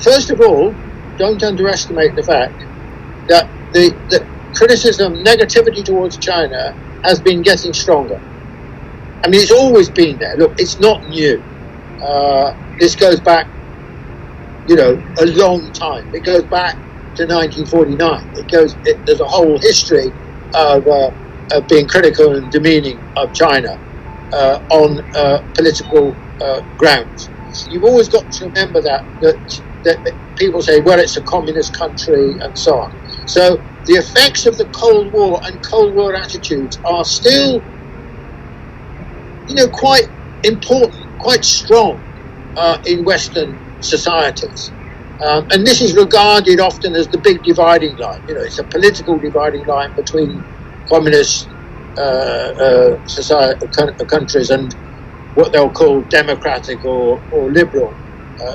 first of all, don't underestimate the fact that the criticism, negativity towards China has been getting stronger. I mean, it's always been there. Look, it's not new. This goes back, a long time. It goes back to 1949. There's a whole history of being critical and demeaning of China on political grounds. You've always got to remember that people say, well, it's a communist country and so on. So the effects of the Cold War and Cold War attitudes are still, quite important, quite strong in Western societies. And this is regarded often as the big dividing line. It's a political dividing line between communist countries and what they'll call democratic or liberal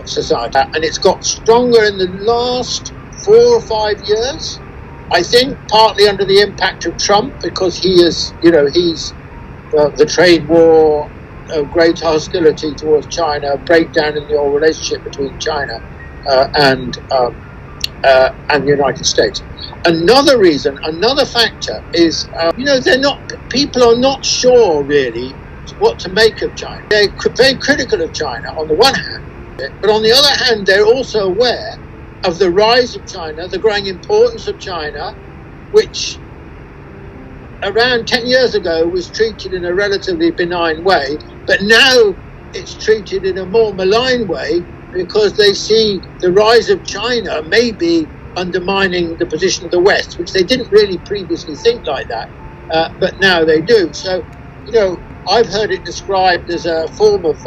society. And it's got stronger in the last 4 or 5 years, I think, partly under the impact of Trump, because he's the trade war, great hostility towards China, breakdown in the old relationship between China and the United States. Another factor is, people are not sure really what to make of China. They're very critical of China on the one hand, but on the other hand, they're also aware of the rise of China, the growing importance of China, which around 10 years ago was treated in a relatively benign way, but now it's treated in a more malign way because they see the rise of China maybe undermining the position of the West, which they didn't really previously think like that, but now they do. So, I've heard it described as a form of,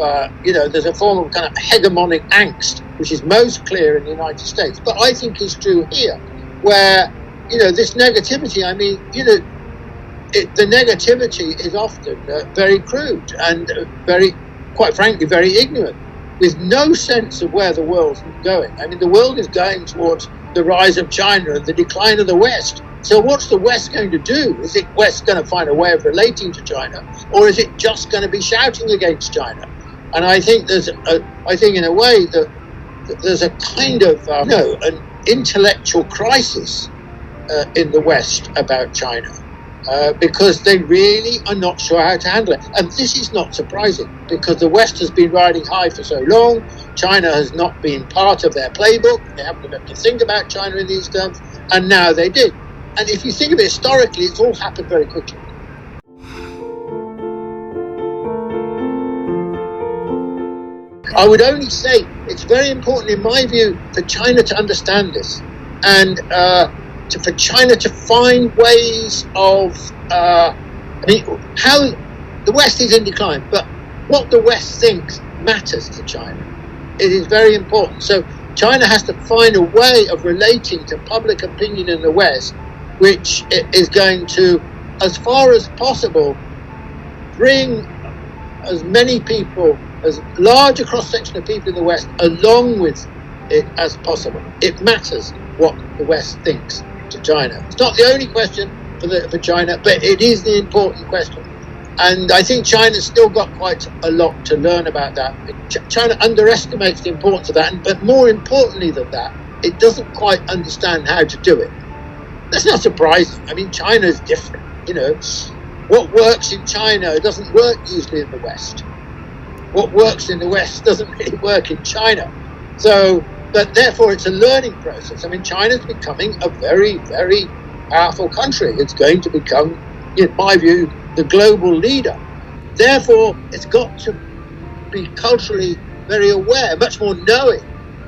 there's a form of kind of hegemonic angst, which is most clear in the United States, but I think is true here, where, this negativity, the negativity is often very crude and quite frankly, very ignorant, with no sense of where the world's going. I mean, the world is going towards the rise of China and the decline of the West. So what's the West going to do? Is it West going to find a way of relating to China, or is it just going to be shouting against China? And I think in a way that there's a kind of an intellectual crisis in the West about China. Because they really are not sure how to handle it. And this is not surprising, because the West has been riding high for so long. China has not been part of their playbook. They haven't been able to think about China in these terms, and now they did. And if you think of it historically, it's all happened very quickly. I would only say it's very important, in my view, for China to understand this, and for China to find ways of, how the West is in decline, but what the West thinks matters to China. It is very important. So China has to find a way of relating to public opinion in the West, which is going to, as far as possible, bring as many people, as large a cross-section of people in the West along with it as possible. It matters what the West thinks to China. It's not the only question for China, but it is the important question. And I think China's still got quite a lot to learn about that. China underestimates the importance of that, but more importantly than that, it doesn't quite understand how to do it. That's not surprising. I mean, China is different. What works in China doesn't work usually in the West. What works in the West doesn't really work in China. But therefore, it's a learning process. I mean, China's becoming a very, very powerful country. It's going to become, in my view, the global leader. Therefore, it's got to be culturally very aware, much more knowing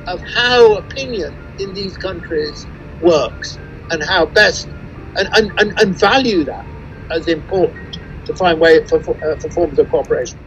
of how opinion in these countries works and how best, and value that as important to find way for forms of cooperation.